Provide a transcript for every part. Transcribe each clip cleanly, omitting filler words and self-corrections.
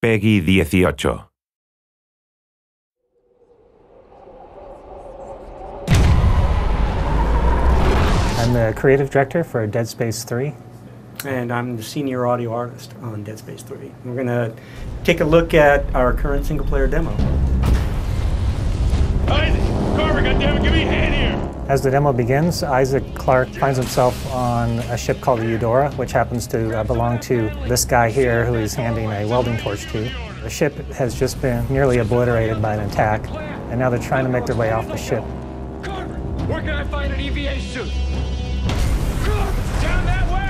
Peggy 18. I'm the creative director for Dead Space 3. And I'm the senior audio artist on Dead Space 3. We're going to take a look at our current single-player demo. Isaac! Carver, goddammit, give me a hand here! As the demo begins, Isaac Clarke finds himself on a ship called the Eudora, which happens to belong to this guy here who he's handing a welding torch to. The ship has just been nearly obliterated by an attack, and now they're trying to make their way off the ship. Carver, where can I find an EVA suit? Carver, down that way!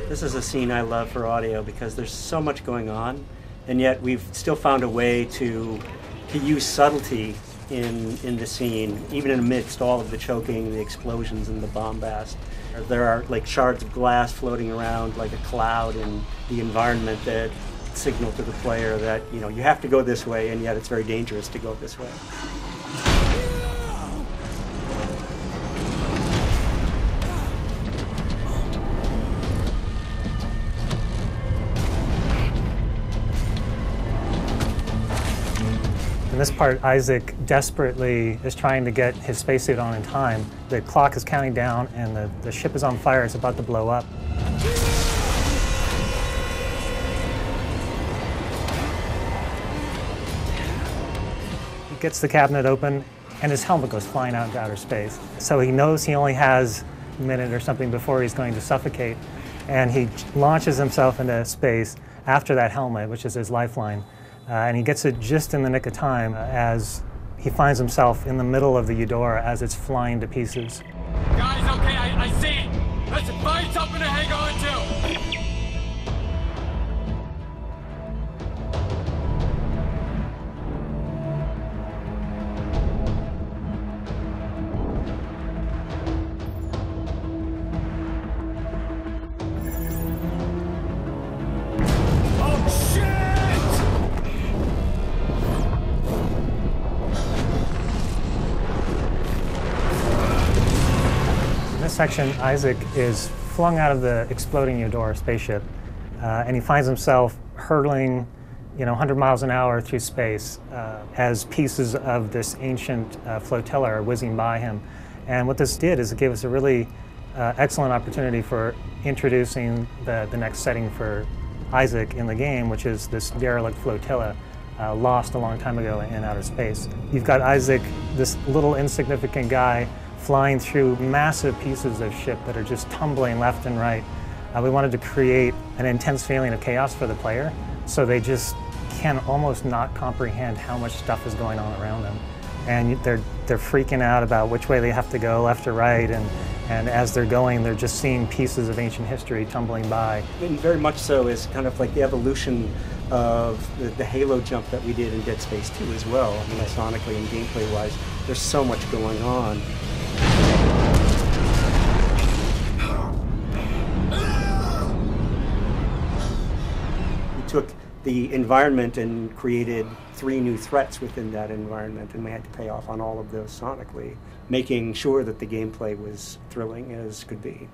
This is a scene I love for audio because there's so much going on, and yet we've still found a way to use subtlety in the scene, even amidst all of the choking, the explosions, and the bombast. There are like shards of glass floating around like a cloud in the environment that signal to the player that, you know, you have to go this way, and yet it's very dangerous to go this way. In this part, Isaac desperately is trying to get his spacesuit on in time. The clock is counting down and the ship is on fire. It's about to blow up. He gets the cabinet open and his helmet goes flying out into outer space. So he knows he only has a minute or something before he's going to suffocate, and he launches himself into space after that helmet, which is his lifeline. And he gets it just in the nick of time as he finds himself in the middle of the Eudora as it's flying to pieces. Guys, okay, I see it. Listen, find something to hang on to. In this section, Isaac is flung out of the exploding Eudora spaceship, and he finds himself hurtling, 100 miles an hour through space as pieces of this ancient flotilla are whizzing by him. And what this did is it gave us a really excellent opportunity for introducing the next setting for Isaac in the game, which is this derelict flotilla lost a long time ago in outer space. You've got Isaac, this little insignificant guy, flying through massive pieces of ship that are just tumbling left and right. We wanted to create an intense feeling of chaos for the player, so they just can almost not comprehend how much stuff is going on around them. And they're freaking out about which way they have to go, left or right, and as they're going, they're just seeing pieces of ancient history tumbling by. And very much so is kind of like the evolution of the Halo jump that we did in Dead Space 2 as well. I mean, sonically and gameplay-wise, there's so much going on. We took the environment and created 3 new threats within that environment, and we had to pay off on all of those sonically, making sure that the gameplay was thrilling as could be.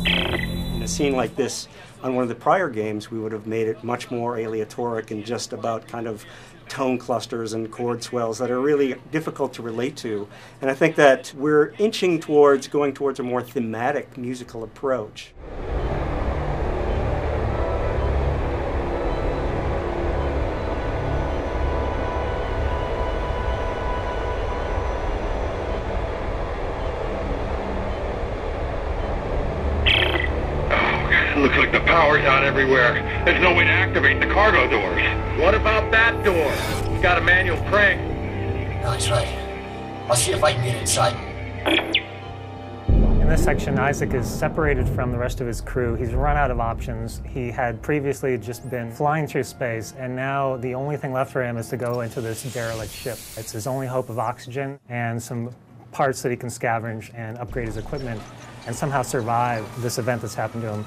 In a scene like this, on one of the prior games, we would have made it much more aleatoric and just about kind of tone clusters and chord swells that are really difficult to relate to. And I think that we're inching towards going towards a more thematic musical approach. Looks like the power's out everywhere. There's no way to activate the cargo doors. What about that door? It's got a manual crank. No, that's right. I'll see if I can get inside. In this section, Isaac is separated from the rest of his crew. He's run out of options. He had previously just been flying through space, and now the only thing left for him is to go into this derelict ship. It's his only hope of oxygen and some parts that he can scavenge and upgrade his equipment and somehow survive this event that's happened to him.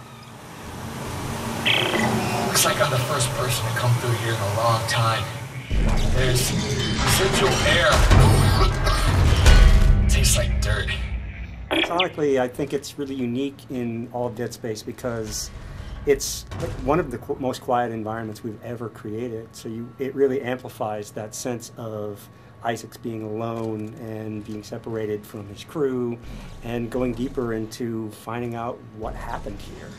Looks like I'm the first person to come through here in a long time. There's residual air. Tastes like dirt. Sonically, I think it's really unique in all of Dead Space because it's like one of the most quiet environments we've ever created. So it really amplifies that sense of Isaac's being alone and being separated from his crew and going deeper into finding out what happened here.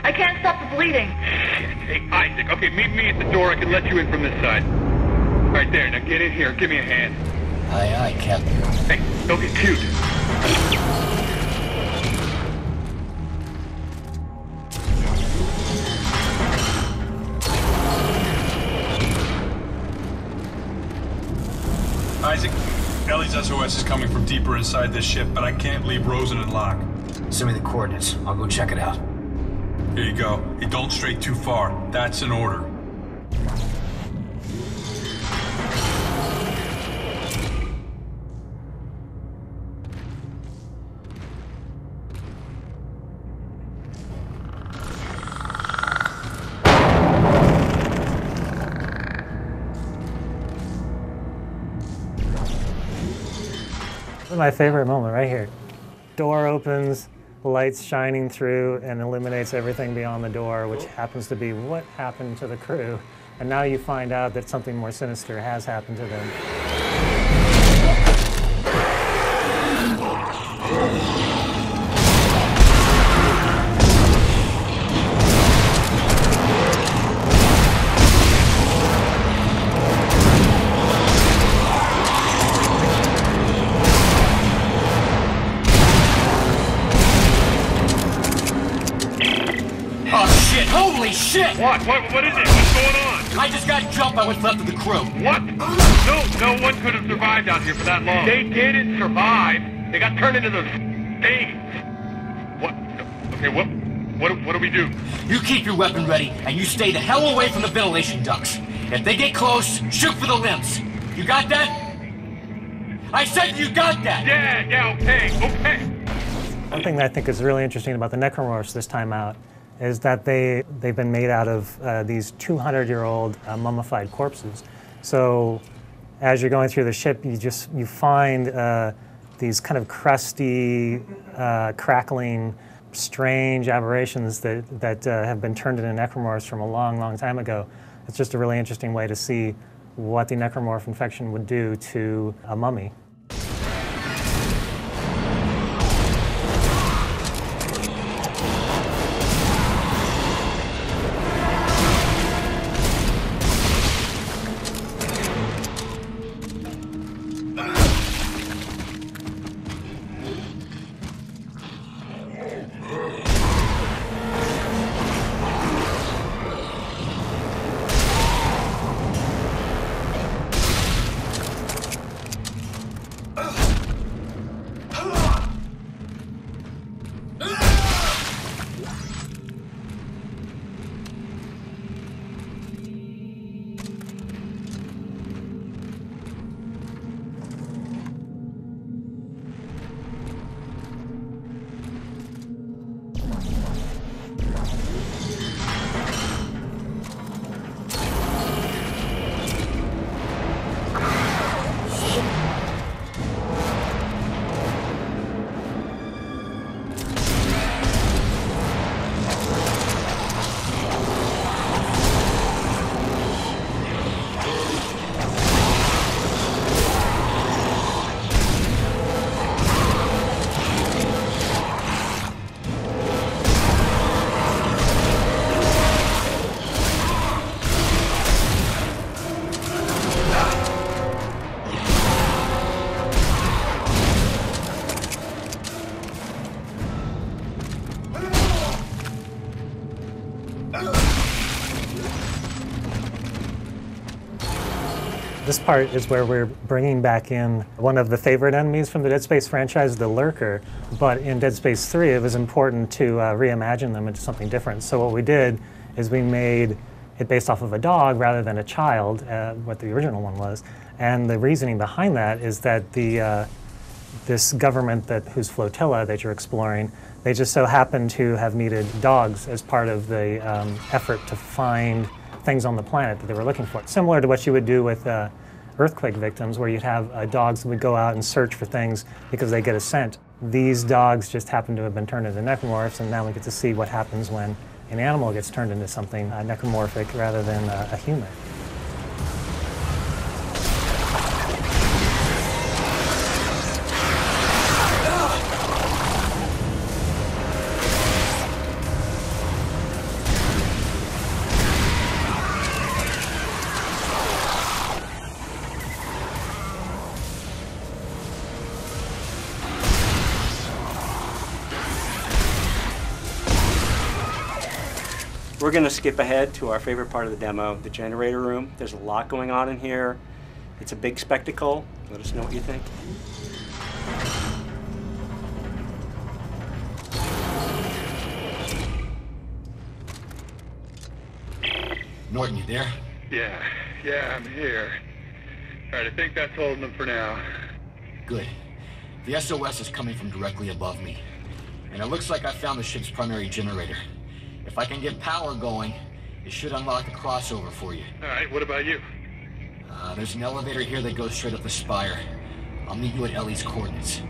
I can't stop the bleeding. Hey, Isaac, okay, meet me at the door. I can let you in from this side. Right there, now get in here. Give me a hand. Aye, aye, Captain. Hey, don't get cute. Isaac, Ellie's SOS is coming from deeper inside this ship, but I can't leave Rosen in lock. Send me the coordinates. I'll go check it out. Here you go. Hey, don't stray too far. That's an order. This is my favorite moment right here. Door opens, lights shining through, and eliminates everything beyond the door, which happens to be what happened to the crew. And now you find out that something more sinister has happened to them. Holy shit! What? What is it? What's going on? I just got jumped by what's left of the crew. What? No one could have survived out here for that long. They didn't survive. They got turned into those things. What? Okay, what do we do? You keep your weapon ready, and you stay the hell away from the ventilation ducts. If they get close, shoot for the limbs. You got that? I said you got that! Yeah, okay. One thing that I think is really interesting about the Necromorphs this time out is that they've been made out of these 200-year-old mummified corpses. So as you're going through the ship, you find these kind of crusty, crackling, strange aberrations that have been turned into necromorphs from a long, long time ago. It's just a really interesting way to see what the necromorph infection would do to a mummy. This part is where we're bringing back in one of the favorite enemies from the Dead Space franchise, the Lurker. But in Dead Space 3, it was important to reimagine them into something different. So what we did is we made it based off of a dog rather than a child, what the original one was. And the reasoning behind that is that this government whose flotilla that you're exploring, they just so happen to have needed dogs as part of the effort to find things on the planet that they were looking for. Similar to what you would do with earthquake victims, where you'd have dogs that would go out and search for things because they get a scent. These dogs just happen to have been turned into necromorphs, and now we get to see what happens when an animal gets turned into something necromorphic rather than a human. We're going to skip ahead to our favorite part of the demo, the generator room. There's a lot going on in here. It's a big spectacle. Let us know what you think. Norton, you there? Yeah, I'm here. All right, I think that's holding them for now. Good. The SOS is coming from directly above me. And it looks like I found the ship's primary generator. If I can get power going, it should unlock the crossover for you. All right, what about you? There's an elevator here that goes straight up the spire. I'll meet you at Ellie's coordinates.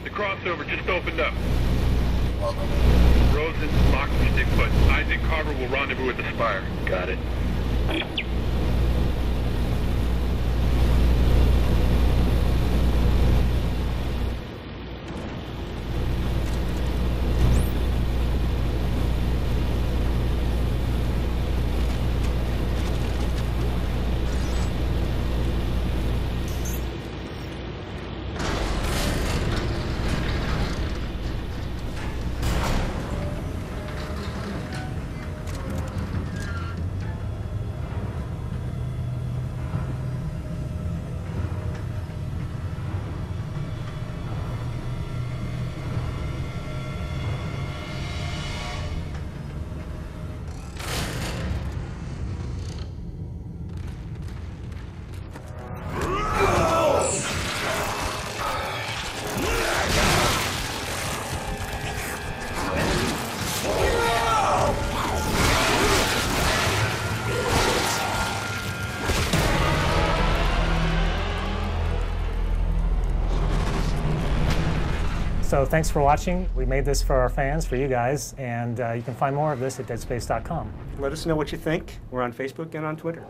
The crossover just opened up. Welcome. Rosen, Mox, and Stickfoot. Isaac Carver will rendezvous at the Spire. Got it. So thanks for watching. We made this for our fans, for you guys, and you can find more of this at deadspace.com. Let us know what you think. We're on Facebook and on Twitter.